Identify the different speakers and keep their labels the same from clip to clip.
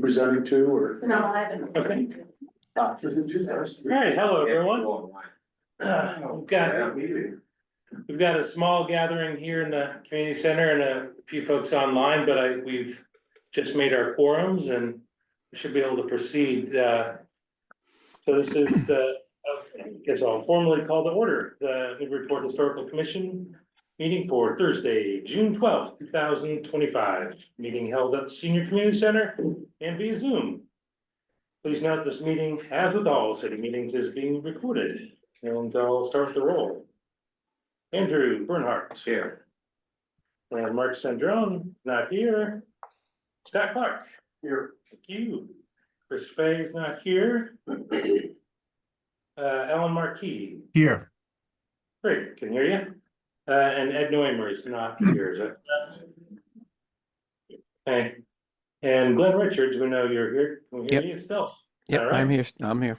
Speaker 1: presenting to, or?
Speaker 2: No, I haven't.
Speaker 1: Okay. All right,
Speaker 3: Hello, everyone. We've got a small gathering here in the community center and a few folks online, but we've just made our quorums and we should be able to proceed. So this is I guess I'll formally call to order the Newburyport Historical Commission meeting for Thursday, June 12th, 2025. Meeting held at the Senior Community Center and via Zoom. Please note this meeting, as with all city meetings, is being recorded, and I'll start the roll. Andrew Bernhardt.
Speaker 1: Here.
Speaker 3: And Mark Sandrone, not here. Scott Clark.
Speaker 1: Here.
Speaker 3: Thank you. Chris Fay is not here. Ellen Marquis.
Speaker 4: Here.
Speaker 3: Great, can hear you. And Ed Neumer is not here, is that? Okay. And Glenn Richards, we know you're here. Can we hear you still?
Speaker 5: Yep,
Speaker 3: All right.
Speaker 5: I'm here. I'm here.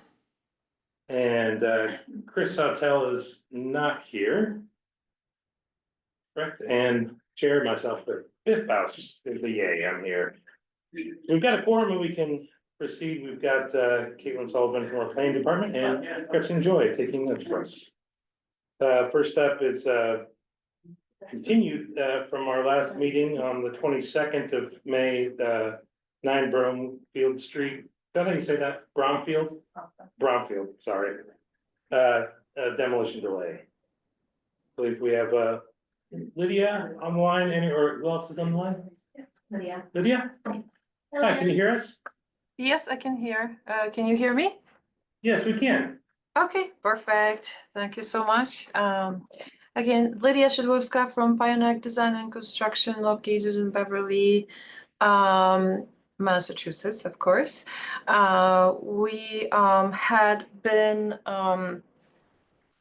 Speaker 3: And Chris Sautel is not here. Correct, and chair myself, the fifth house is the yay, I'm here. We've got a quorum and we can proceed. We've got Caitlin Sullivan from our planning department and Gretchen Joy taking notes for us. First up is continued from our last meeting on the 22nd of May, 9 Broomfield Street. Is that how you say that? Bromfield? Bromfield, sorry. Demolition delay. I believe we have Lydia online, or who else is online?
Speaker 2: Lydia.
Speaker 3: Lydia? Hi, can you hear us?
Speaker 6: Yes, I can hear. Can you hear me?
Speaker 3: Yes, we can.
Speaker 6: Okay, perfect. Thank you so much. Again, Lydia Shedwowska from Pioneer Design and Construction, located in Beverly, Massachusetts, of course. We had been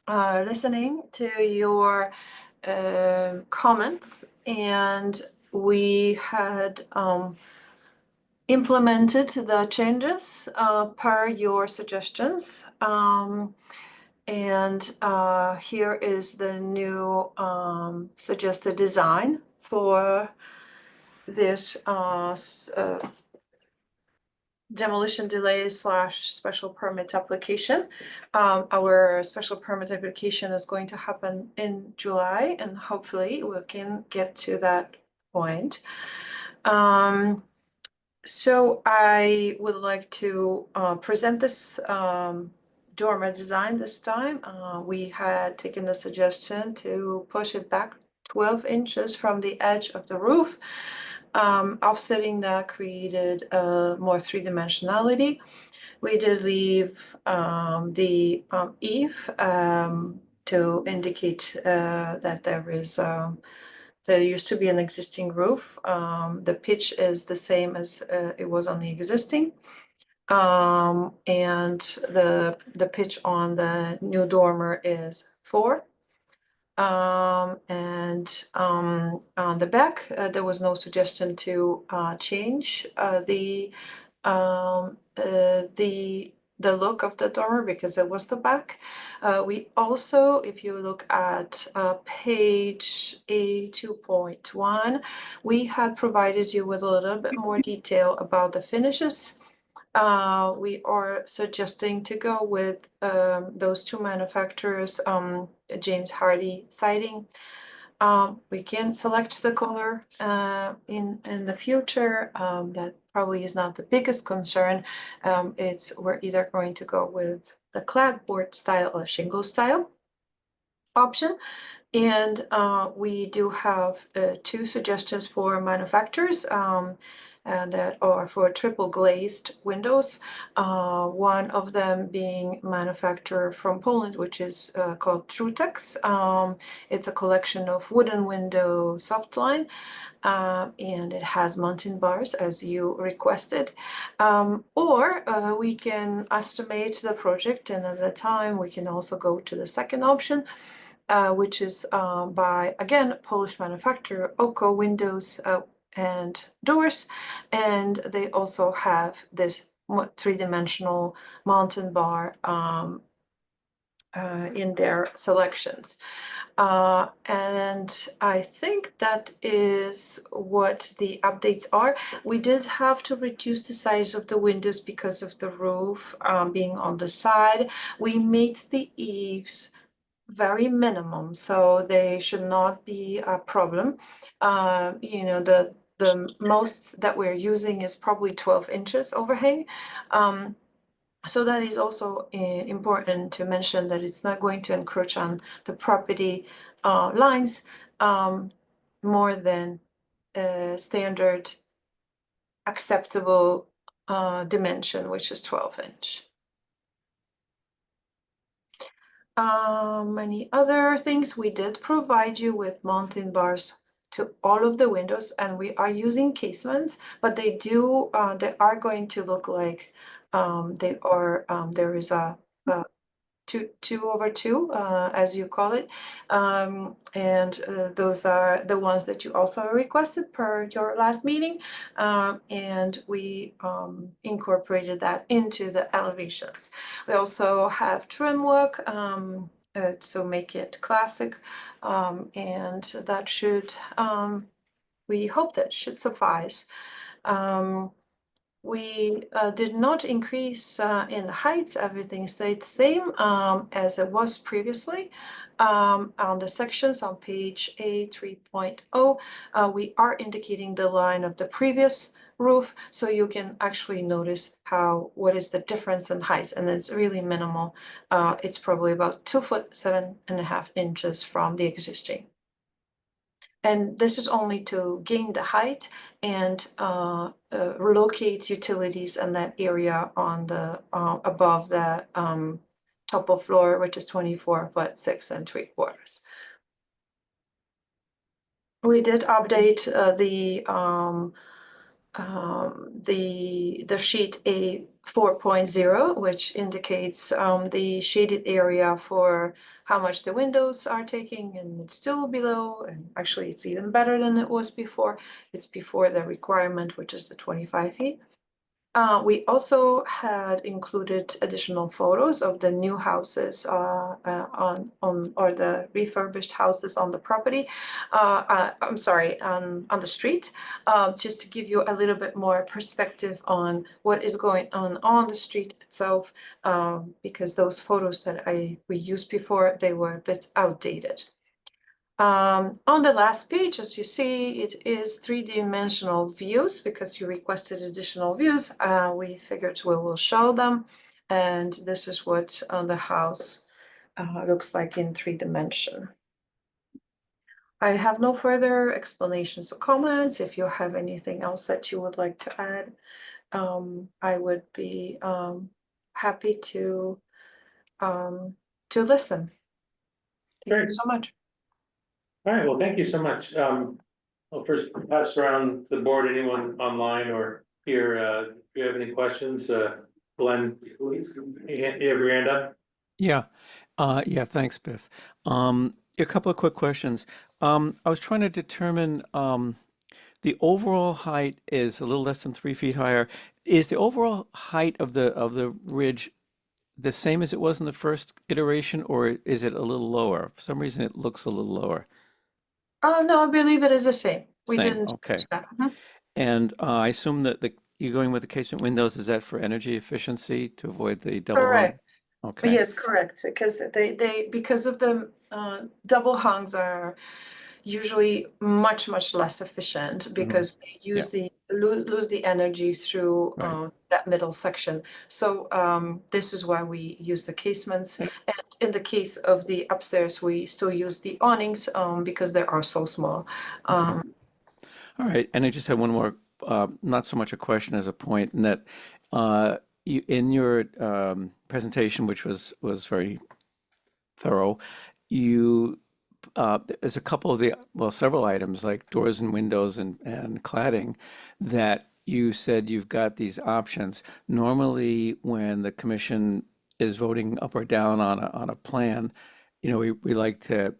Speaker 6: listening to your comments, and we had implemented the changes per your suggestions. And here is the new suggested design for this demolition delay / special permit application. Our special permit application is going to happen in July, and hopefully we can get to that point. So I would like to present this dormer design this time. We had taken the suggestion to push it back 12 inches from the edge of the roof. Offsetting that created more three-dimensionality. We did leave the eave to indicate that there used to be an existing roof. The pitch is the same as it was on the existing. And the pitch on the new dormer is 4. And on the back, there was no suggestion to change the look of the dormer because it was the back. We also, if you look at page A2.1, we had provided you with a little bit more detail about the finishes. We are suggesting to go with those two manufacturers, James Hardy siding. We can select the color in the future. That probably is not the biggest concern. We're either going to go with the clapboard style or shingle style option. And we do have 2 suggestions for manufacturers. And that are for triple glazed windows. One of them being manufactured from Poland, which is called Trutex. It's a collection of wooden window softline, and it has mounting bars as you requested. Or we can estimate the project, and at the time we can also go to the second option, which is by, again, Polish manufacturer Oko Windows and doors, and they also have this 3-dimensional mountain bar in their selections. And I think that is what the updates are. We did have to reduce the size of the windows because of the roof being on the side. We made the eaves very minimum, so they should not be a problem. You know, the most that we're using is probably 12 inches overhang. So that is also important to mention, that it's not going to encroach on the property lines more than standard acceptable dimension, which is 12-inch. Many other things, we did provide you with mounting bars to all of the windows, and we are using casements, but they are going to look like there is a 2/2, as you call it. And those are the ones that you also requested per your last meeting. And we incorporated that into the elevations. We also have trim work, so make it classic. And that should, we hope that should suffice. We did not increase in height. Everything stayed the same as it was previously. On the sections on page A 3.0, we are indicating the line of the previous roof, so you can actually notice what is the difference in height, and it's really minimal. It's probably about 2 foot 7.5 inches from the existing. And this is only to gain the height and relocate utilities in that area on the above the top of floor, which is 24 foot 6 3/4. We did update the sheet A 4.0, which indicates the shaded area for how much the windows are taking, and it's still below, and actually it's even better than it was before. It's before the requirement, which is the 25 feet. We also had included additional photos of the new houses or the refurbished houses on the property. I'm sorry, on the street, just to give you a little bit more perspective on what is going on the street itself, because those photos that we used before, they were a bit outdated. On the last page, as you see, it is 3-dimensional views because you requested additional views. We figured we will show them, and this is what the house looks like in 3-dimension. I have no further explanations or comments. If you have anything else that you would like to add, I would be happy to listen. Thank you
Speaker 3: Great.
Speaker 6: so much.
Speaker 3: All right, well, thank you so much. I'll first pass around the board, anyone online or here, if you have any questions, Glenn, you have your hand up?
Speaker 2: Yeah, yeah, thanks, Biff. A couple of quick questions. I was trying to determine the overall height is a little less than 3 feet higher. Is the overall height of the ridge the same as it was in the first iteration, or is it a little lower? For some reason, it looks a little lower.
Speaker 6: No, I believe it is the same. We
Speaker 2: Same,
Speaker 6: didn't
Speaker 2: okay.
Speaker 6: change that. Mhm.
Speaker 2: And I assume that you're going with the casement windows, is that for energy efficiency to avoid the double hung?
Speaker 6: Correct.
Speaker 2: Okay,
Speaker 6: Yes, correct, because because of the double hungs are usually much less efficient because they use lose the energy through
Speaker 2: Right.
Speaker 6: that middle section. So this is why we use the casements. And in the case of the upstairs, we still use the awnings because they are so small.
Speaker 2: Okay. All right, and I just had one more, not so much a question as a point, in that in your presentation, which was very thorough, you there's a couple of several items like doors and windows and cladding that you said you've got these options. Normally, when the commission is voting up or down on a plan, we like to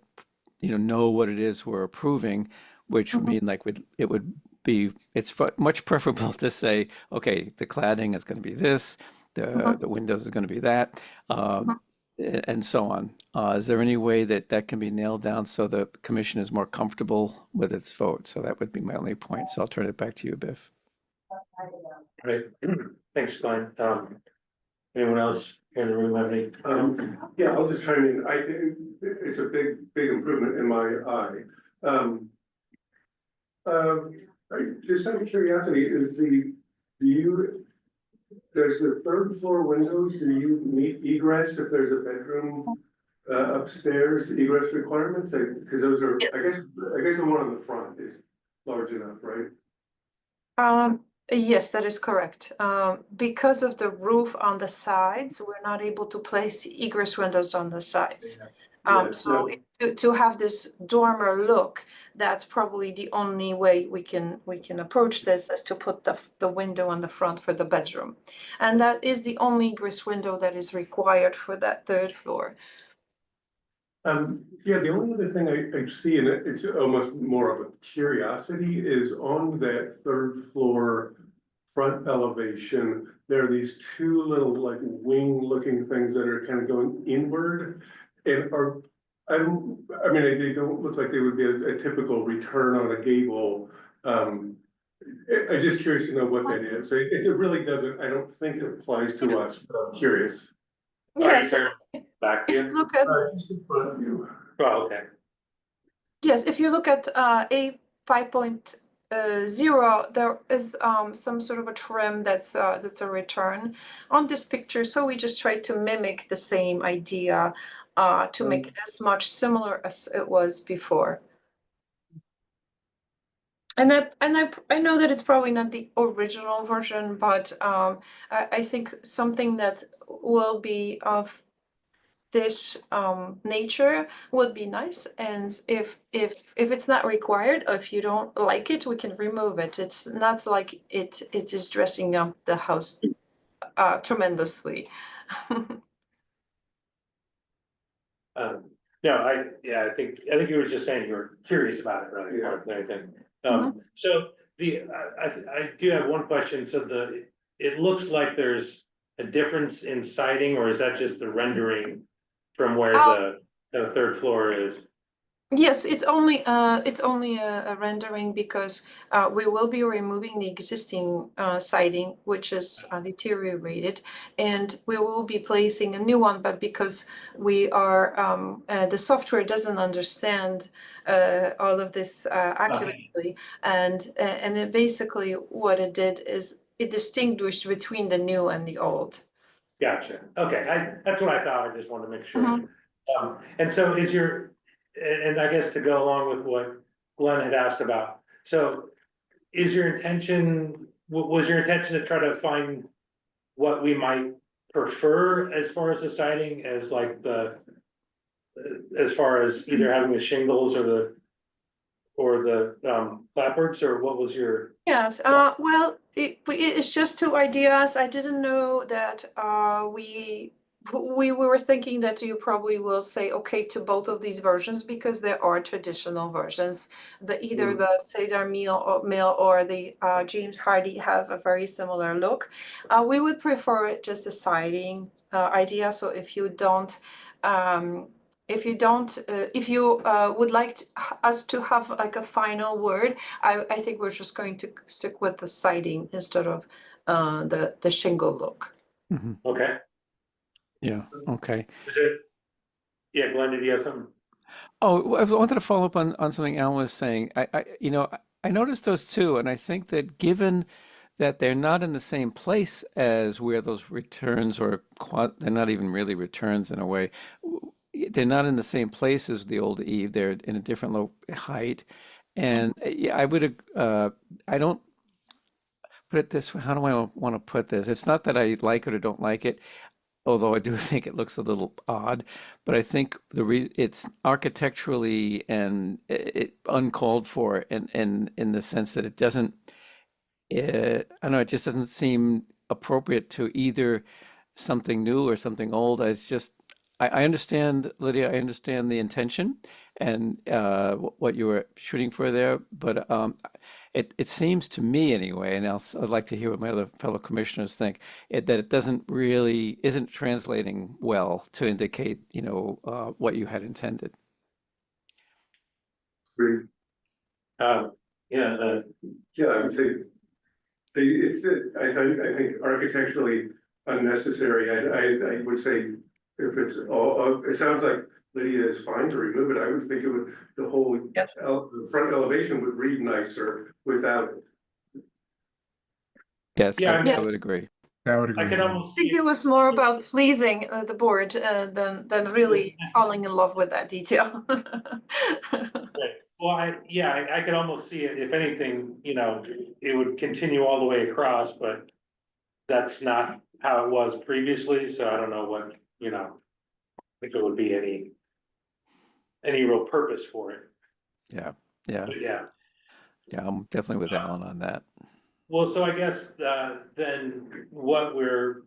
Speaker 2: know what it is we're approving, which would mean like it's much preferable to say, okay, the cladding is going to be this, the windows is going to be that. and so on. Is there any way that that can be nailed down so the commission is more comfortable with its vote? So that would be my only point. So I'll turn it back to you, Biff.
Speaker 3: Right, thanks, Glenn. Anyone else in the room have any?
Speaker 4: Yeah, I'll just chime in. I think it's a big improvement in my eye. Just out of curiosity, there's the third floor windows, do you meet egress if there's a bedroom upstairs, egress requirements? Because those are,
Speaker 6: Yes.
Speaker 4: I guess the one on the front is large enough, right?
Speaker 6: Yes, that is correct. Because of the roof on the sides, we're not able to place egress windows on the sides.
Speaker 4: Yeah,
Speaker 6: So to have this dormer look, that's probably the only way we can approach this, is to put the window on the front for the bedroom. And that is the only egress window that is required for that third floor.
Speaker 4: Yeah, the only other thing I see, and it's almost more of a curiosity, is on that third floor front elevation, there are these two little like wing looking things that are kind of going inward and I mean, they don't look like they would be a typical return on a gable. I'm just curious to know what that is. It really doesn't, I don't think it applies to us, but I'm curious.
Speaker 6: Yes,
Speaker 3: Back to
Speaker 6: if you
Speaker 3: you.
Speaker 6: look at,
Speaker 4: Just in front of you.
Speaker 3: Oh, okay.
Speaker 6: yes, if you look at A 5.0, there is some sort of a trim that's a return on this picture. So we just tried to mimic the same idea to make it as much similar as it was before. And I know that it's probably not the original version, but I think something that will be of this nature would be nice. And if it's not required, or if you don't like it, we can remove it. It's not like it is dressing up the house tremendously.
Speaker 3: No, I think you were just saying you were curious about it, rather
Speaker 4: Yeah.
Speaker 3: than anything. So I do have one question. So it looks like there's a difference in siding, or is that just the rendering from where the third floor is?
Speaker 6: Yes, it's only a rendering because we will be removing the existing siding, which is deteriorated, and we will be placing a new one. But because we are the software doesn't understand all of this accurately, and it basically what it did is it distinguished between the new and the old.
Speaker 3: Gotcha. Okay, that's what I thought. I just wanted to make sure.
Speaker 6: Mhm.
Speaker 3: And so and I guess to go along with what Glenn had asked about, so was your intention to try to find what we might prefer as far as the siding, as like as far as either having the shingles or the clapboards, or what was your?
Speaker 6: Yes, well, it's just two ideas. I didn't know that we were thinking that you probably will say okay to both of these versions because there are traditional versions. Either the Cedar Mill or the James Hardy have a very similar look. We would prefer just the siding idea. So if you would like us to have like a final word, I think we're just going to stick with the siding instead of the shingle look.
Speaker 2: Mhm.
Speaker 3: Okay,
Speaker 2: Yeah. Okay.
Speaker 3: yeah, Glenn, did you have something?
Speaker 2: Oh, I wanted to follow up on something Alan was saying. I noticed those too, and I think that given that they're not in the same place as where those returns or they're not even really returns in a way. They're not in the same place as the old Eve. They're in a different low height, and yeah, I don't put it this way. How do I want to put this? It's not that I like it or don't like it, although I do think it looks a little odd, but I think it's architecturally and it uncalled for, and in the sense that it doesn't. I don't know. It just doesn't seem appropriate to either something new or something old. It's just I understand, Lydia. I understand the intention and what you were shooting for there, but it seems to me anyway, and I'd like to hear what my other fellow commissioners think, that it isn't translating well to indicate, what you had intended.
Speaker 4: Agree.
Speaker 3: Yeah,
Speaker 4: Yeah, I would say, I think architecturally unnecessary. I would say if it's all, it sounds like Lydia is fine to remove it. I would think it would, the whole,
Speaker 6: Yes.
Speaker 4: the front elevation would read nicer without.
Speaker 2: Yes,
Speaker 3: Yeah,
Speaker 2: I would agree.
Speaker 5: I would
Speaker 3: I
Speaker 5: agree.
Speaker 3: could
Speaker 5: with that.
Speaker 3: almost
Speaker 6: I
Speaker 3: see
Speaker 6: think it was more about pleasing the board than really falling in love with that detail.
Speaker 3: Right. Well, I could almost see it, if anything, it would continue all the way across, but that's not how it was previously, so I don't know what, if there would be any real purpose for it,
Speaker 2: Yeah,
Speaker 3: but yeah.
Speaker 2: I'm definitely with Alan on that.
Speaker 3: Well, so I guess, then what we're,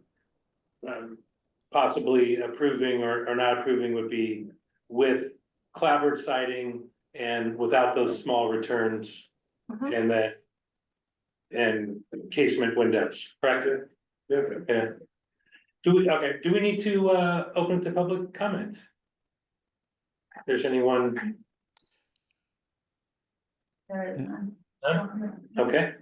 Speaker 3: possibly approving or not approving would be with clapboard siding and without those small returns.
Speaker 6: Mhm.
Speaker 3: And then, and casement windows, correct?
Speaker 4: Yeah.
Speaker 3: Yeah. Do we need to, open it to public comment? If there's anyone,
Speaker 7: There is none.
Speaker 3: none? Okay.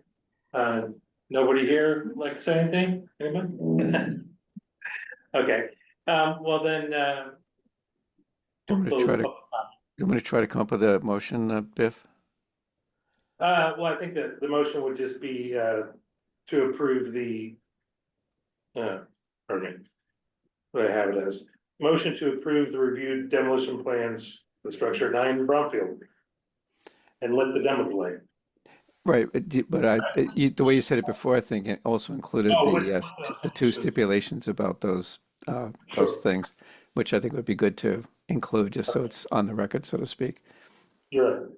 Speaker 3: Nobody here like to say anything? Anyone? Okay, well then,
Speaker 2: You want me to
Speaker 3: close
Speaker 2: try to,
Speaker 3: public comment.
Speaker 2: you want me to try to come up with a motion, Biff?
Speaker 3: Well, I think that the motion would just be, to approve the, pardon me. What I have it as, motion to approve the reviewed demolition plans, the structure at 9 Bromfield. And let the demo delay.
Speaker 2: Right, but the way you said it before, I think it also included
Speaker 3: Oh,
Speaker 2: the two stipulations about those
Speaker 3: Sure.
Speaker 2: things, which I think would be good to include, just so it's on the record, so to speak.
Speaker 3: You're right.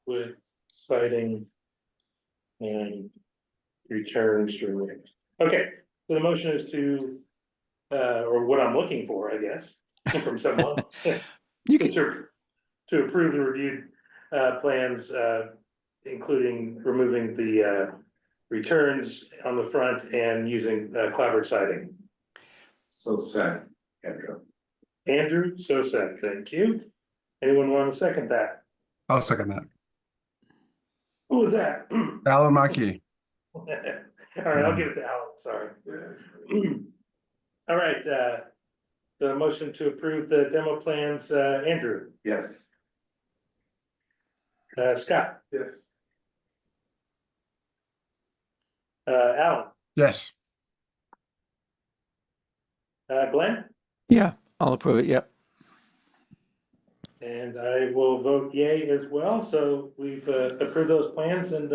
Speaker 3: With citing and returns to remain. Okay, so the motion is to, or what I'm looking for, I guess, from someone.
Speaker 2: You can,
Speaker 3: To approve the reviewed plans, including removing the returns on the front and using clapboard siding.
Speaker 1: So sad, Andrew.
Speaker 3: Andrew, so said, thank you. Anyone want to second that?
Speaker 5: I'll second that.
Speaker 3: Who was that?
Speaker 5: Alan Markey.
Speaker 3: All right, I'll give it to Alan, sorry. All right, the motion to approve the demo plans, Andrew,
Speaker 1: Yes.
Speaker 3: Scott,
Speaker 4: Yes.
Speaker 3: Alan,
Speaker 5: Yes.
Speaker 3: Glenn,
Speaker 2: yeah, I'll approve it, yep.
Speaker 3: and I will vote yay as well, so we've approved those plans and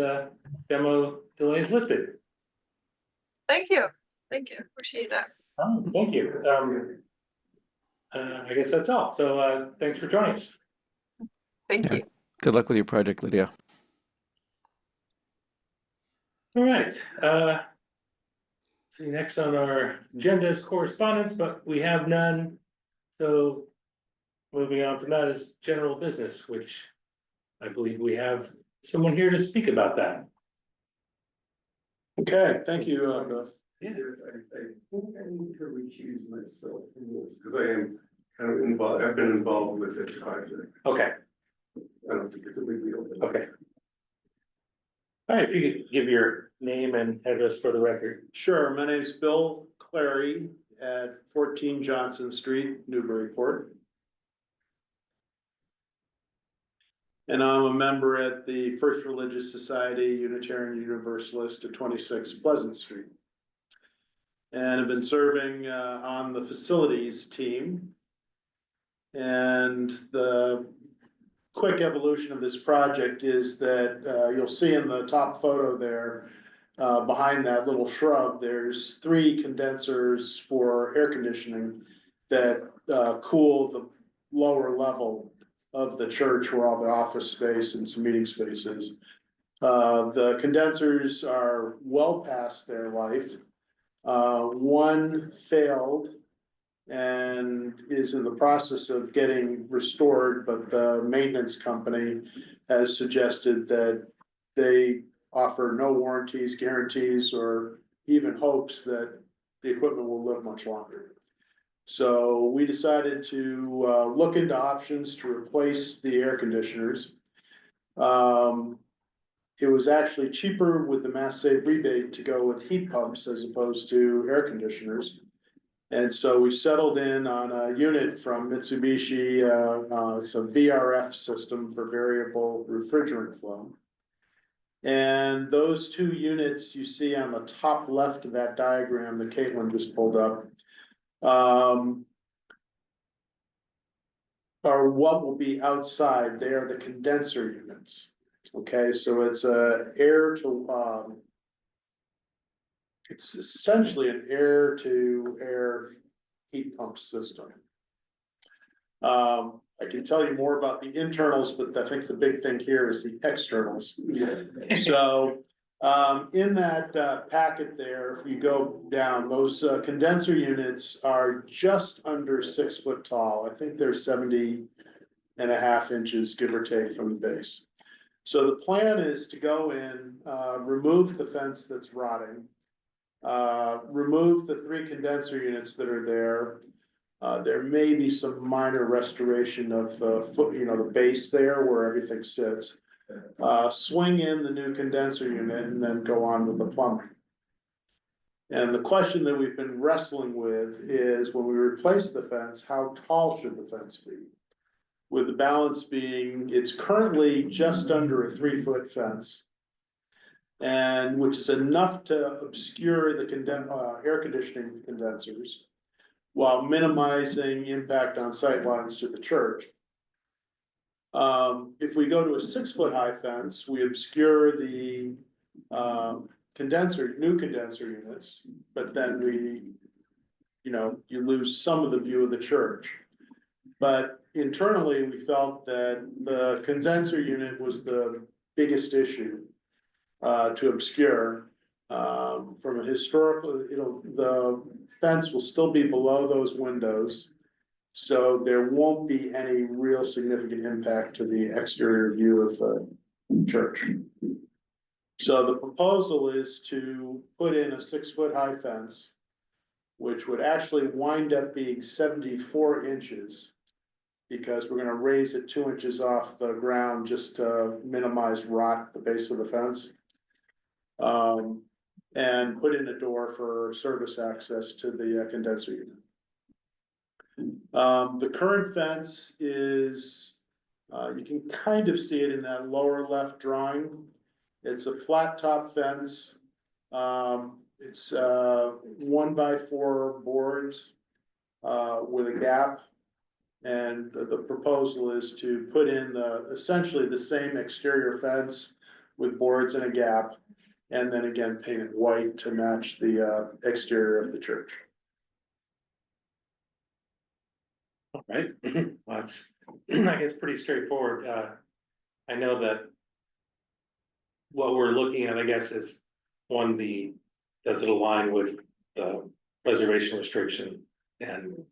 Speaker 3: demo delays lifted.
Speaker 6: Thank you, appreciate that.
Speaker 3: Oh, thank you. I guess that's all, so thanks for joining us.
Speaker 6: Thank
Speaker 2: Yeah.
Speaker 6: you.
Speaker 2: Good luck with your project, Lydia.
Speaker 3: All right, see, next on our agenda is correspondence, but we have none. So moving on from that is general business, which I believe we have someone here to speak about that.
Speaker 1: Okay, thank you,
Speaker 3: Yeah.
Speaker 4: I think I need to recuse myself from this, because I am kind of involved, I've been involved with this project.
Speaker 3: Okay,
Speaker 4: I don't think it's a big deal. but-
Speaker 3: okay. All right, if you could give your name and address for the record.
Speaker 1: Sure, my name's Bill Clary at 14 Johnson Street, Newburyport. And I'm a member at the First Religious Society Unitarian Universalist at 26 Pleasant Street. And I've been serving on the facilities team. And the quick evolution of this project is that you'll see in the top photo there, behind that little shrub, there's 3 condensers for air conditioning that cool the lower level of the church where all the office space and some meeting spaces. The condensers are well past their life. One failed and is in the process of getting restored, but the maintenance company has suggested that they offer no warranties, guarantees, or even hopes that the equipment will live much longer. So we decided to look into options to replace the air conditioners. It was actually cheaper with the Mass Save rebate to go with heat pumps as opposed to air conditioners. And so we settled in on a unit from Mitsubishi, it's a VRF system for variable refrigerant flow. And those two units you see on the top left of that diagram that Caitlin just pulled up, are what will be outside. They are the condenser units. Okay, so it's it's essentially an air to air heat pump system. I can tell you more about the internals, but I think the big thing here is the externals. So, in that packet there, if you go down, those condenser units are just under 6 foot tall. I think they're 70.5 inches, give or take, from the base. So the plan is to go in, remove the fence that's rotting, remove the 3 condenser units that are there. There may be some minor restoration of the foot, the base there where everything sits. Swing in the new condenser unit and then go on with the plumbing. And the question that we've been wrestling with is when we replace the fence, how tall should the fence be? With the balance being, it's currently just under a 3-foot fence. And which is enough to obscure the air conditioning condensers while minimizing impact on sightlines to the church. If we go to a 6-foot high fence, we obscure the new condenser units, but then you lose some of the view of the church. But internally, we felt that the condenser unit was the biggest issue to obscure. From a historical, the fence will still be below those windows. So there won't be any real significant impact to the exterior view of the church. So the proposal is to put in a 6-foot high fence, which would actually wind up being 74 inches. Because we're gonna raise it 2 inches off the ground just to minimize rot at the base of the fence. And put in a door for service access to the condenser unit. The current fence is, you can kind of see it in that lower left drawing. It's a flat top fence. It's 1x4 boards with a gap. And the proposal is to put in essentially the same exterior fence with boards and a gap. And then again, paint it white to match the exterior of the church.
Speaker 3: All right, well, that's, I guess, pretty straightforward. I know that what we're looking at, I guess, is one, does it align with the preservation restriction? And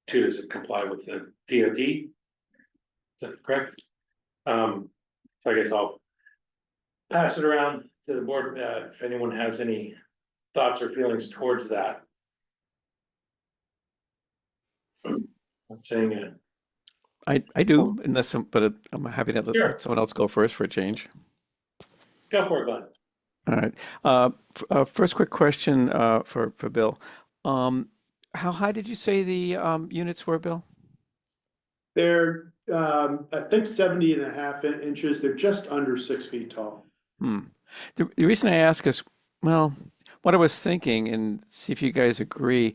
Speaker 3: 2, does it comply with the DOT? Is that correct? So I guess I'll pass it around to the board, if anyone has any thoughts or feelings towards that. I'm saying,
Speaker 2: I do, unless but I'm happy to
Speaker 3: Sure.
Speaker 2: let someone else go first for a change.
Speaker 3: go for it, Glenn.
Speaker 2: All right. First quick question for Bill. How high did you say the units were, Bill?
Speaker 1: They're, I think 70.5 inches. They're just under 6 feet tall.
Speaker 2: The reason I ask is, well, what I was thinking, and see if you guys agree,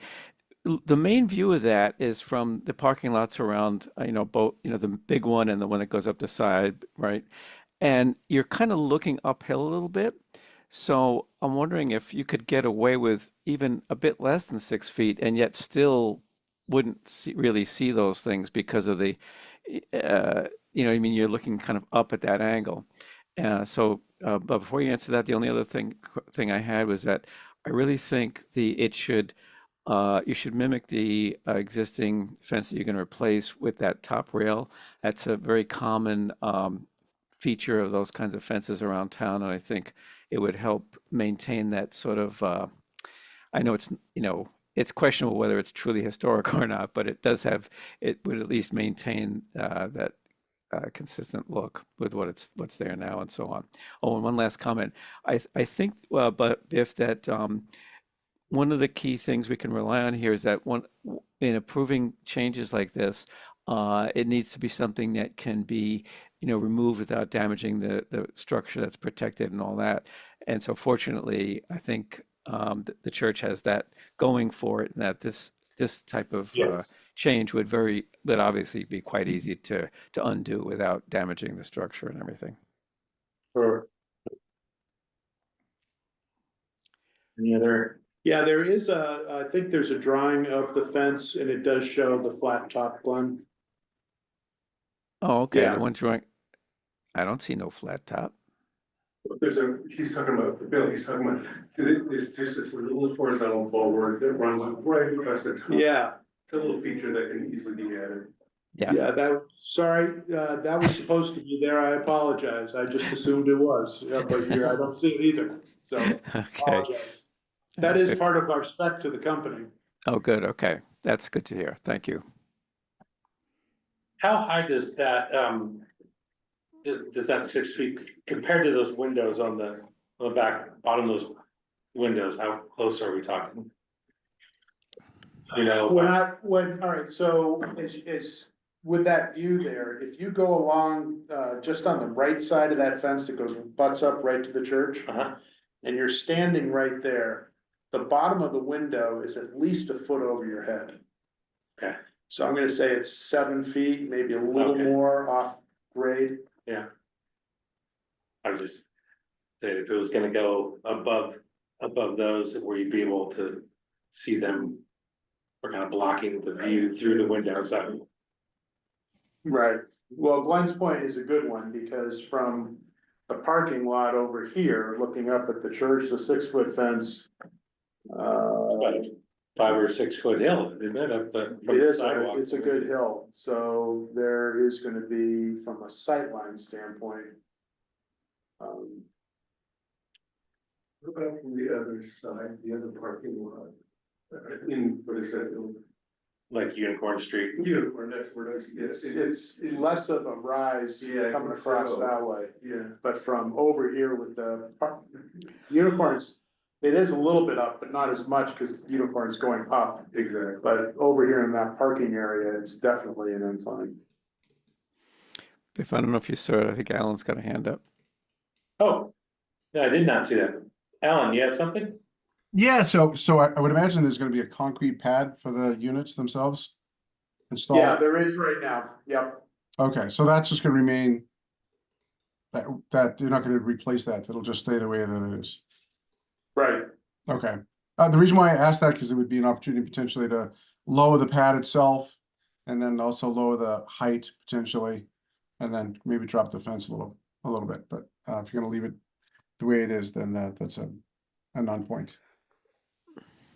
Speaker 2: the main view of that is from the parking lots around, both, the big one and the one that goes up the side, right? And you're kind of looking uphill a little bit. So I'm wondering if you could get away with even a bit less than 6 feet and yet still wouldn't really see those things because of the, you're looking kind of up at that angle. But before you answer that, the only other thing I had was that I really think you should mimic the existing fence that you're going to replace with that top rail. That's a very common feature of those kinds of fences around town, and I think it would help maintain that sort of, I know it's, it's questionable whether it's truly historic or not, but it would at least maintain that consistent look with what's there now and so on. Oh, and one last comment. I think, but if that one of the key things we can rely on here is that in approving changes like this, it needs to be something that can be, removed without damaging the structure that's protected and all that. And so fortunately, I think the church has that going for it, and that this type of
Speaker 3: Yes.
Speaker 2: change would obviously be quite easy to undo without damaging the structure and everything.
Speaker 3: For any other,
Speaker 1: Yeah, there is I think there's a drawing of the fence and it does show the flat top, Glenn.
Speaker 2: Oh, okay.
Speaker 1: Yeah.
Speaker 2: The one drawing, I don't see no flat top.
Speaker 4: He's talking about, Bill, he's talking about, it's just this little horizontal bulwark that runs right across the top.
Speaker 1: Yeah,
Speaker 4: It's a little feature that can easily be added.
Speaker 1: yeah, that was supposed to be there. I apologize. I just assumed it was, yeah, but here, I don't see it either, so
Speaker 2: Okay.
Speaker 1: apologize. That is part of our spec to the company.
Speaker 2: Oh, good. Okay. That's good to hear. Thank you.
Speaker 3: how high does that, does that 6 feet compared to those windows on the back, bottom of those windows, how close are we talking?
Speaker 1: All right, so is with that view there, if you go along, just on the right side of that fence that butts up right to the church.
Speaker 3: Uh-huh.
Speaker 1: And you're standing right there, the bottom of the window is at least a foot over your head.
Speaker 3: Okay.
Speaker 1: So I'm gonna say it's 7 feet, maybe a little
Speaker 3: Okay.
Speaker 1: more off grade.
Speaker 3: Yeah. I was just saying, if it was gonna go above those, where you'd be able to see them. Or kind of blocking the view through the windows,
Speaker 1: Right. Well, Glenn's point is a good one, because from the parking lot over here, looking up at the church, the 6-foot fence.
Speaker 3: about a 5 or 6 foot hill, isn't it, up the? from
Speaker 1: It
Speaker 3: the
Speaker 1: is,
Speaker 3: sidewalk?
Speaker 1: it's a good hill, so there is gonna be, from a sightline standpoint.
Speaker 4: What about from the other side, the other parking lot? What is that?
Speaker 3: Like Unicorn Street.
Speaker 4: Unicorn, that's where
Speaker 1: It's less of a rise
Speaker 4: Yeah, I
Speaker 1: coming
Speaker 4: think
Speaker 1: across
Speaker 4: so.
Speaker 1: that way,
Speaker 4: Yeah.
Speaker 1: but from over here with the unicorns. It is a little bit up, but not as much, cause unicorn's going up,
Speaker 4: Exactly.
Speaker 1: but over here in that parking area, it's definitely an incline.
Speaker 2: If I don't know if you saw it, I think Alan's got a hand up.
Speaker 3: Oh, no, I did not see that. Alan, you have something?
Speaker 5: Yeah, so I would imagine there's gonna be a concrete pad for the units themselves installed.
Speaker 1: Yeah, there is right now, yep.
Speaker 5: Okay, so that's just gonna remain. That you're not gonna replace that, it'll just stay the way that it is.
Speaker 1: Right,
Speaker 5: Okay, the reason why I asked that, because it would be an opportunity potentially to lower the pad itself. And then also lower the height potentially, and then maybe drop the fence a little bit, but if you're gonna leave it the way it is, then that's a non-point.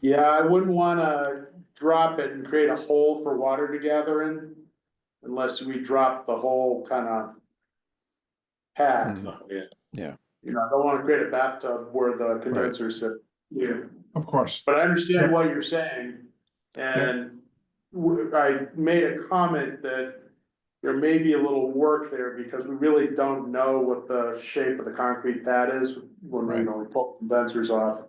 Speaker 1: yeah, I wouldn't wanna drop it and create a hole for water to gather in. Unless we drop the whole kinda pad,
Speaker 2: Mhm.
Speaker 3: Oh, yeah.
Speaker 1: I don't wanna create a bathtub where the condensers sit.
Speaker 4: Yeah.
Speaker 5: Of course,
Speaker 1: But I understand what you're saying, and I made a comment that there may be a little work there, because we really don't know what the shape of the concrete pad is when we,
Speaker 5: Right.
Speaker 1: we pull the condensers off.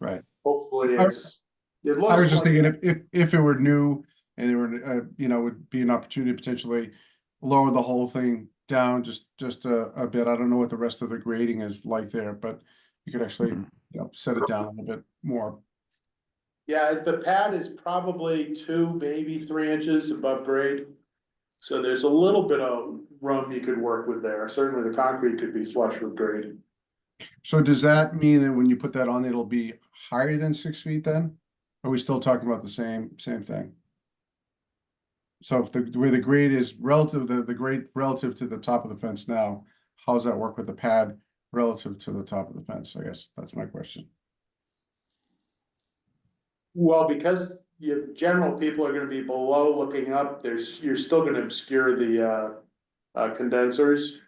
Speaker 5: right.
Speaker 1: Hopefully it
Speaker 5: I
Speaker 1: looks
Speaker 5: was just
Speaker 1: like.
Speaker 5: thinking if it were new and there were, would be an opportunity to potentially lower the whole thing down just a bit. I don't know what the rest of the grading is like there, but you could actually,
Speaker 2: Mhm.
Speaker 5: set it down a little bit more.
Speaker 1: Yeah, the pad is probably 2, maybe 3 inches above grade. So there's a little bit of room you could work with there. Certainly the concrete could be flush with grade.
Speaker 5: So does that mean that when you put that on, it'll be higher than 6 feet then? Are we still talking about the same thing? So if the way the grade is relative, the grade relative to the top of the fence now, how does that work with the pad relative to the top of the fence? I guess that's my question.
Speaker 1: Well, because general people are gonna be below looking up, you're still gonna obscure the condensers.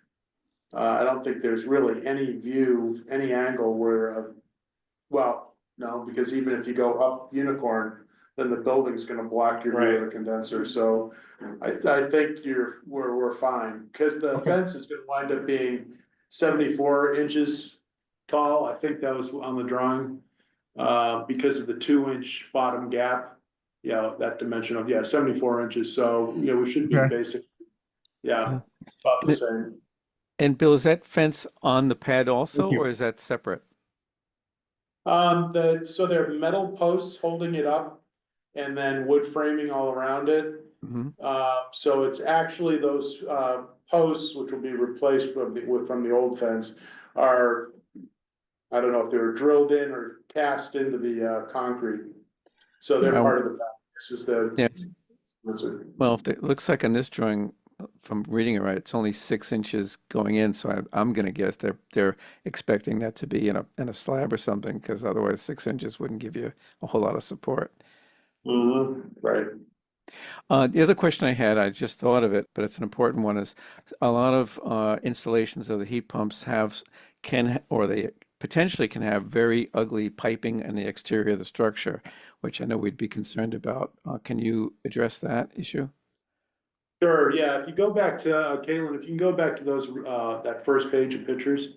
Speaker 1: I don't think there's really any view, any angle where, well, no, because even if you go up Unicorn, then the building's gonna block your view of the condenser, so I think we're fine, cause the
Speaker 5: Okay.
Speaker 1: fence is gonna wind up being 74 inches tall, I think that was on the drawing. Because of the 2-inch bottom gap, that dimension of, 74 inches, so, we should be
Speaker 5: Okay.
Speaker 1: basic,
Speaker 2: Yeah.
Speaker 1: about
Speaker 2: And
Speaker 1: the
Speaker 2: it-
Speaker 1: same.
Speaker 2: And Bill, is that fence on the pad also,
Speaker 5: Thank you.
Speaker 2: or is that separate?
Speaker 1: So there are metal posts holding it up and then wood framing all around it.
Speaker 2: Mhm.
Speaker 1: So it's actually those, posts, which will be replaced from the old fence, are, I don't know if they were drilled in or cast into the, concrete. So they're
Speaker 2: Yeah.
Speaker 1: part of the, this is the.
Speaker 2: Yeah.
Speaker 1: What's it?
Speaker 2: Well, if it looks like on this drawing, from reading it right, it's only 6 inches going in, so I'm gonna guess they're expecting that to be in a slab or something, because otherwise 6 inches wouldn't give you a whole lot of support.
Speaker 1: Right.
Speaker 2: The other question I had, I just thought of it, but it's an important one, is a lot of installations of the heat pumps or they potentially can have very ugly piping in the exterior of the structure, which I know we'd be concerned about. Can you address that issue?
Speaker 1: Sure, yeah, if you go back to, Caitlin, if you can go back to those, that first page of pictures.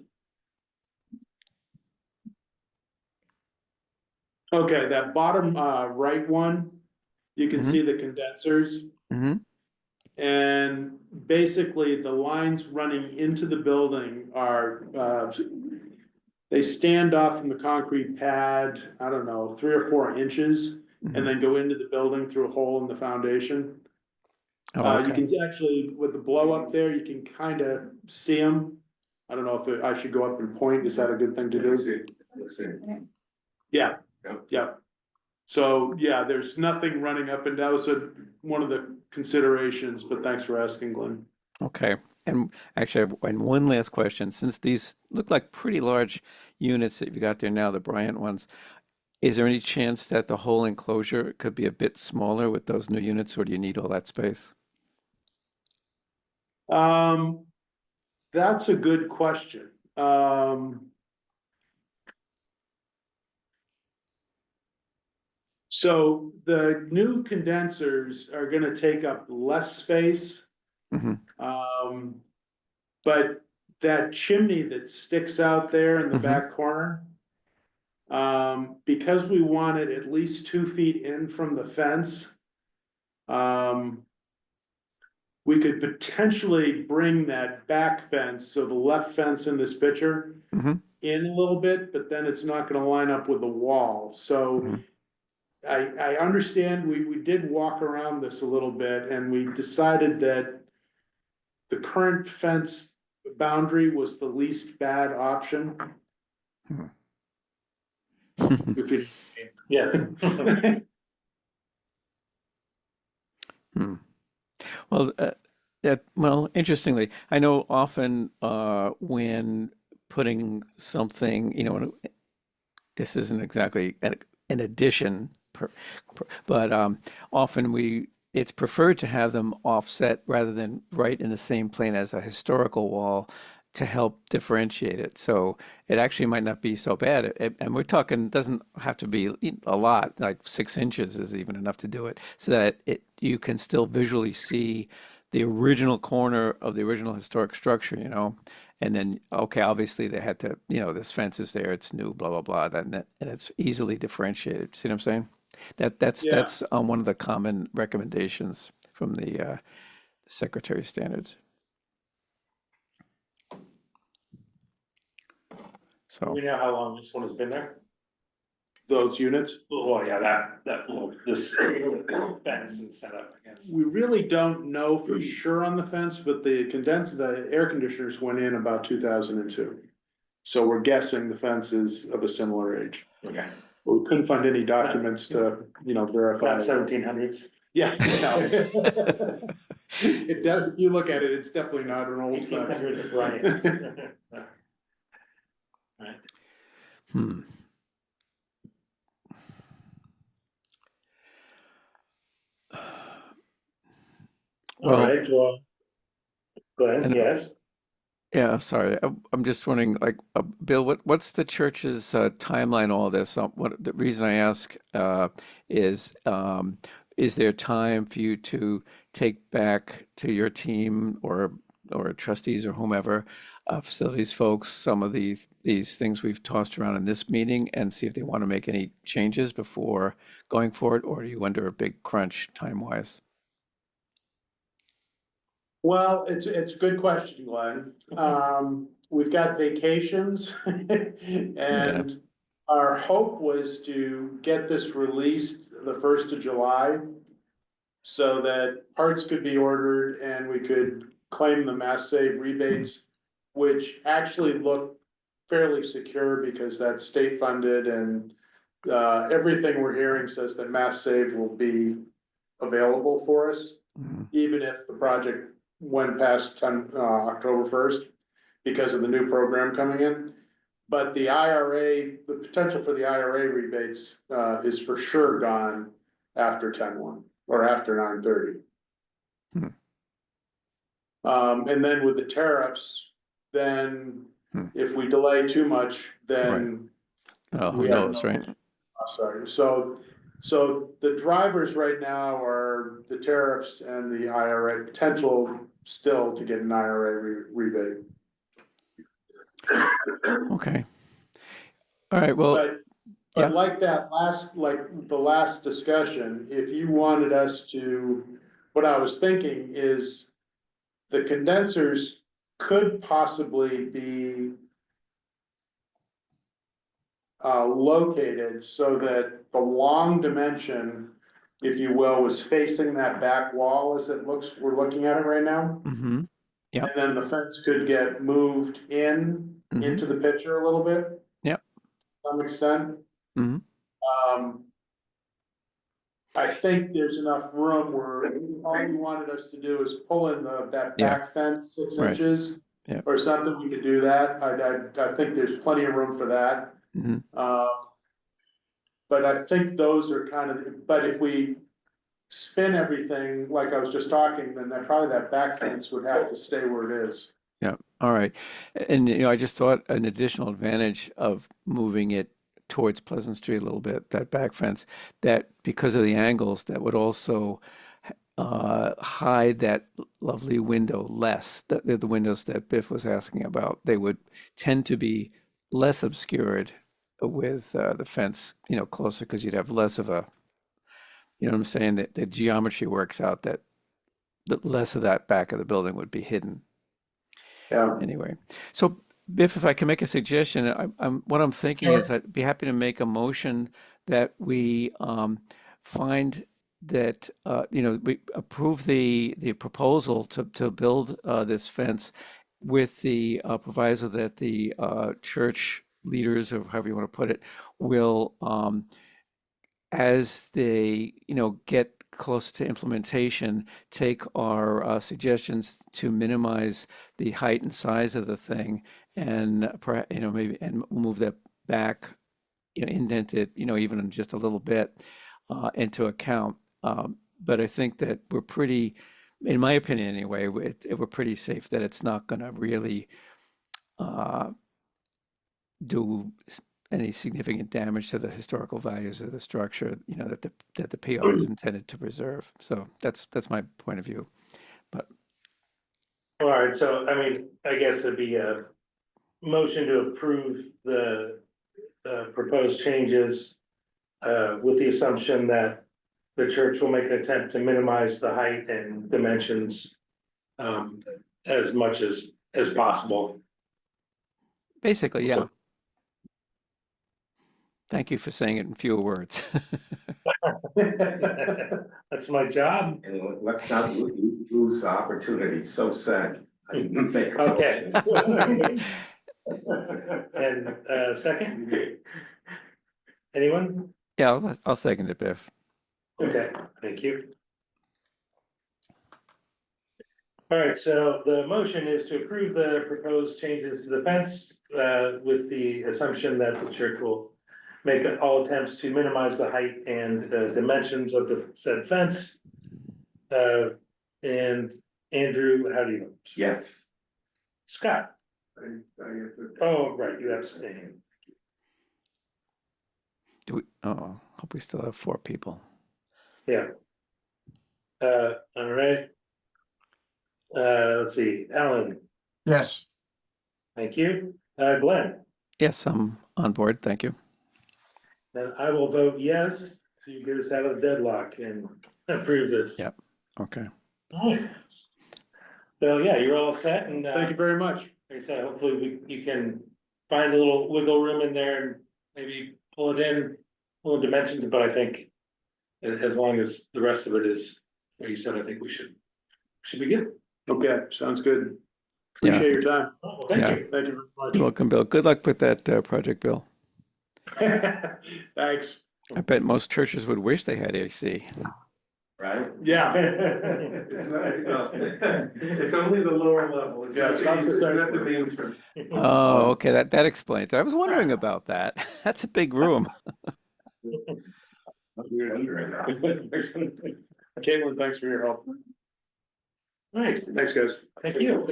Speaker 1: Okay, that bottom, right one, you can
Speaker 2: Mhm.
Speaker 1: see the condensers.
Speaker 2: Mm-hmm.
Speaker 1: And basically, the lines running into the building are, they stand off from the concrete pad, I don't know, 3 or 4 inches.
Speaker 2: Mm-hmm.
Speaker 1: And then go into the building through a hole in the foundation.
Speaker 2: Oh,
Speaker 1: You
Speaker 2: okay.
Speaker 1: can actually, with the blow up there, you can kind of see them. I don't know if I should go up and point, is that a good thing to do? Yeah, yeah. So, yeah, there's nothing running up, and that was one of the considerations, but thanks for asking, Glenn.
Speaker 2: Okay. And actually, and one last question. Since these look like pretty large units that you've got there now, the Bryant ones, is there any chance that the whole enclosure could be a bit smaller with those new units, or do you need all that space?
Speaker 1: That's a good question. So the new condensers are gonna take up less space.
Speaker 2: Mm-hmm.
Speaker 1: But that chimney that sticks out there in the
Speaker 2: Mhm.
Speaker 1: back corner. Because we want it at least 2 feet in from the fence. We could potentially bring that back fence, so the left fence in this picture.
Speaker 2: Mm-hmm.
Speaker 1: In a little bit, but then it's not gonna line up with the wall, so.
Speaker 2: Mm-hmm.
Speaker 1: I understand, we did walk around this a little bit and we decided that. The current fence boundary was the least bad option. If you.
Speaker 3: Yes.
Speaker 2: Hmm. Well, interestingly, I know often when putting something, this isn't exactly an addition, but often it's preferred to have them offset rather than right in the same plane as a historical wall to help differentiate it. So it actually might not be so bad. And we're talking, doesn't have to be a lot, like 6 inches is even enough to do it, so that you can still visually see the original corner of the original historic structure, and then, okay, obviously they had to, this fence is there, it's new, blah, blah, blah, and it's easily differentiated. See what I'm saying? That's
Speaker 1: Yeah.
Speaker 2: one of the common recommendations from the Secretary Standards.
Speaker 3: Do
Speaker 2: So,
Speaker 3: we know how long this one has been there?
Speaker 1: Those units,
Speaker 3: Oh, yeah, this fence and setup, I guess.
Speaker 1: we really don't know for sure on the fence, but the air conditioners went in about 2002. So we're guessing the fence is of a similar age.
Speaker 3: Okay.
Speaker 1: But we couldn't find any documents to, verify.
Speaker 3: About 1700s.
Speaker 1: Yeah, no. It does, if you look at it, it's definitely not an old fence.
Speaker 3: 1800s, right. Right.
Speaker 2: hmm.
Speaker 3: All
Speaker 2: Well,
Speaker 3: right, well, go ahead,
Speaker 2: and
Speaker 3: yes.
Speaker 2: Yeah, sorry. I'm just wondering, like, Bill, what's the church's timeline, all this? What the reason I ask is there time for you to take back to your team or trustees or whomever, facilities folks, some of these things we've tossed around in this meeting and see if they want to make any changes before going forward, or are you under a big crunch time-wise?
Speaker 1: Well, it's a good question, Glenn. We've got vacations
Speaker 2: Yeah.
Speaker 1: and our hope was to get this released the 1st of July so that parts could be ordered and we could claim the Mass Save rebates, which actually look fairly secure because that's state funded and everything we're hearing says that Mass Save will be available for us,
Speaker 2: Mhm.
Speaker 1: even if the project went past October 1st because of the new program coming in. But the IRA, the potential for the IRA rebates is for sure gone after 10/1 or after 9/30.
Speaker 2: Hmm.
Speaker 1: And then with the tariffs, then
Speaker 2: Hmm.
Speaker 1: if we delay too much, then
Speaker 2: Who
Speaker 1: we have
Speaker 2: knows, right?
Speaker 1: sorry. So the drivers right now are the tariffs and the IRA potential still to get an IRA rebate.
Speaker 2: Okay. All right. Well,
Speaker 1: But
Speaker 2: yeah.
Speaker 1: like the last discussion, if you wanted us to, what I was thinking is the condensers could possibly be located so that the long dimension, if you will, was facing that back wall as it looks, we're looking at it right now.
Speaker 2: Mm-hmm. Yep.
Speaker 1: And then the fence could get moved
Speaker 2: Mm-hmm.
Speaker 1: into the picture a little bit.
Speaker 2: Yep.
Speaker 1: To some extent.
Speaker 2: Mm-hmm.
Speaker 1: I think there's enough room where all you wanted us to do is pull in that
Speaker 2: Yeah.
Speaker 1: back fence 6
Speaker 2: Right.
Speaker 1: inches.
Speaker 2: Yeah.
Speaker 1: Or something, we could do that. I think there's plenty of room for that.
Speaker 2: Mm-hmm.
Speaker 1: But I think those are kind of, but if we spin everything like I was just talking, then that back fence would have to stay where it is.
Speaker 2: Yeah. All right. And I just thought an additional advantage of moving it towards Pleasant Street a little bit, that back fence, that because of the angles, that would also hide that lovely window less. The windows that Biff was asking about, they would tend to be less obscured with the fence, closer because you'd have less of a, what I'm saying, that the geometry works out that less of that back of the building would be hidden.
Speaker 1: Yeah.
Speaker 2: Anyway, so Biff, if I can make a suggestion, what I'm thinking is I'd be happy to make a motion that we find that we approve the proposal to build this fence with the proviso that the church leaders, or however you want to put it, will as they get close to implementation, take our suggestions to minimize the height and size of the thing, and maybe and move that back, indent it, even just a little bit into account. But I think that we're pretty, in my opinion anyway, we're pretty safe that it's not going to really uh, do any significant damage to the historical values of the structure, that the PO is intended to preserve. So that's my point of view. But
Speaker 3: All right, so I mean, I guess it'd be a motion to approve the proposed changes with the assumption that the church will make an attempt to minimize the height and dimensions as much as possible.
Speaker 2: basically, yeah. Thank you for saying it in fewer words.
Speaker 3: That's my job.
Speaker 7: And let's not lose the opportunity, so sad. I didn't make a
Speaker 3: Okay.
Speaker 7: motion.
Speaker 3: And second? Anyone?
Speaker 2: Yeah, I'll second it, Biff.
Speaker 3: Okay, thank you. All right, so the motion is to approve the proposed changes to the fence with the assumption that the church will make all attempts to minimize the height and dimensions of the said fence. And Andrew, how do you vote?
Speaker 7: Yes,
Speaker 3: Scott,
Speaker 4: I have to.
Speaker 3: Oh, right, you abstain.
Speaker 2: Do we, oh, hope we still have 4 people.
Speaker 3: Yeah. All right. Let's see, Alan,
Speaker 5: Yes.
Speaker 3: thank you. Glenn,
Speaker 2: Yes, I'm on board. Thank you.
Speaker 3: then I will vote yes, so you get us out of the deadlock and approve this.
Speaker 2: Yeah. Okay.
Speaker 3: All right. So, yeah, you're all set and,
Speaker 1: Thank you very much.
Speaker 3: like I said, hopefully you can find a little wiggle room in there and maybe pull it in, pull in dimensions, but I think as long as the rest of it is, what you said, I think we should be good.
Speaker 1: Okay, sounds good.
Speaker 2: Yeah.
Speaker 1: Appreciate your time.
Speaker 3: Oh, well, thank
Speaker 2: Yeah.
Speaker 3: you.
Speaker 1: Thank you
Speaker 2: You're
Speaker 1: very
Speaker 2: welcome, Bill. Good luck with that project, Bill.
Speaker 1: much. Thanks.
Speaker 2: I bet most churches would wish they had AC.
Speaker 7: Right?
Speaker 1: Yeah.
Speaker 4: It's not, it's only the lower level.
Speaker 1: Yeah, it's not the
Speaker 4: not the main term.
Speaker 2: Oh, okay. That explains it. I was wondering about that. That's a big room.
Speaker 1: Caitlin, thanks for your help.
Speaker 3: Right,
Speaker 1: Thanks, guys.
Speaker 3: thank you.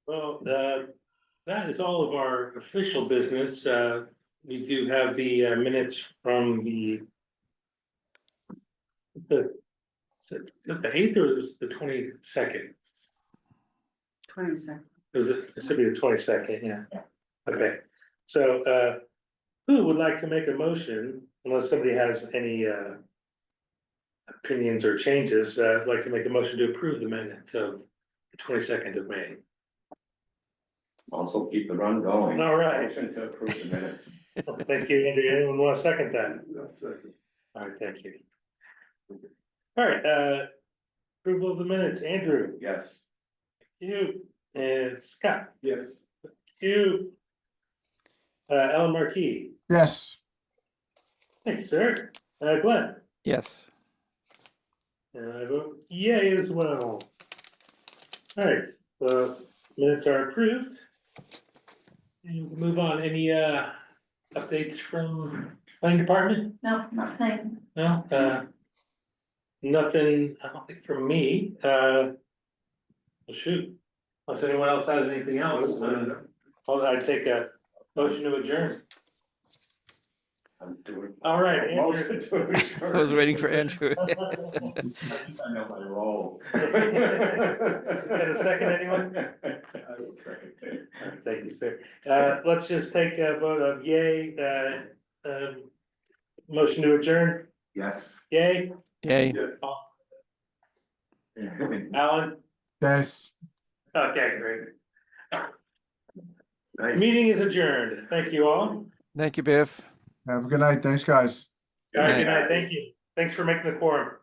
Speaker 3: Well, that is all of our official business. We do have the minutes from the is it the 8th or is it the 22nd?
Speaker 8: 22nd.
Speaker 3: It should be the 22nd, yeah. Okay, so who would like to make a motion, unless somebody has any opinions or changes, I'd like to make a motion to approve the minutes of the 22nd of May.
Speaker 7: Also keep the run going.
Speaker 3: All right.
Speaker 7: Motion to approve the minutes.
Speaker 3: Thank you, Andrew. Anyone want to second that?
Speaker 4: That's second.
Speaker 3: All right, thank you. All right, approval of the minutes, Andrew,
Speaker 7: Yes.
Speaker 3: you, and Scott,
Speaker 4: Yes.
Speaker 3: you. Ellen Marquis,
Speaker 5: Yes.
Speaker 3: thank you, sir. Glenn,
Speaker 2: Yes.
Speaker 3: and I vote yay as well. All right, the minutes are approved. And we'll move on, any updates from planning department?
Speaker 8: No, nothing.
Speaker 3: No, nothing, I don't think from me, well, shoot, unless anyone else has anything else, I'd take a motion to adjourn.
Speaker 7: I'm doing.
Speaker 3: All right, Andrew.
Speaker 7: Motion to adjourn.
Speaker 2: I was waiting for Andrew.
Speaker 7: I think I know my role.
Speaker 3: Got a second, anyone?
Speaker 7: I will second it.
Speaker 3: Thank you, sir. Let's just take a vote of yay, motion to adjourn,
Speaker 7: Yes.
Speaker 3: yay,
Speaker 2: Yay.
Speaker 3: Alan,
Speaker 5: Yes.
Speaker 3: okay, great.
Speaker 7: Nice.
Speaker 3: Meeting is adjourned, thank you all.
Speaker 2: Thank you, Biff.
Speaker 5: Have a good night. Thanks, guys.
Speaker 3: All right,
Speaker 2: Good
Speaker 3: good night, thank you, thanks for making the quorum.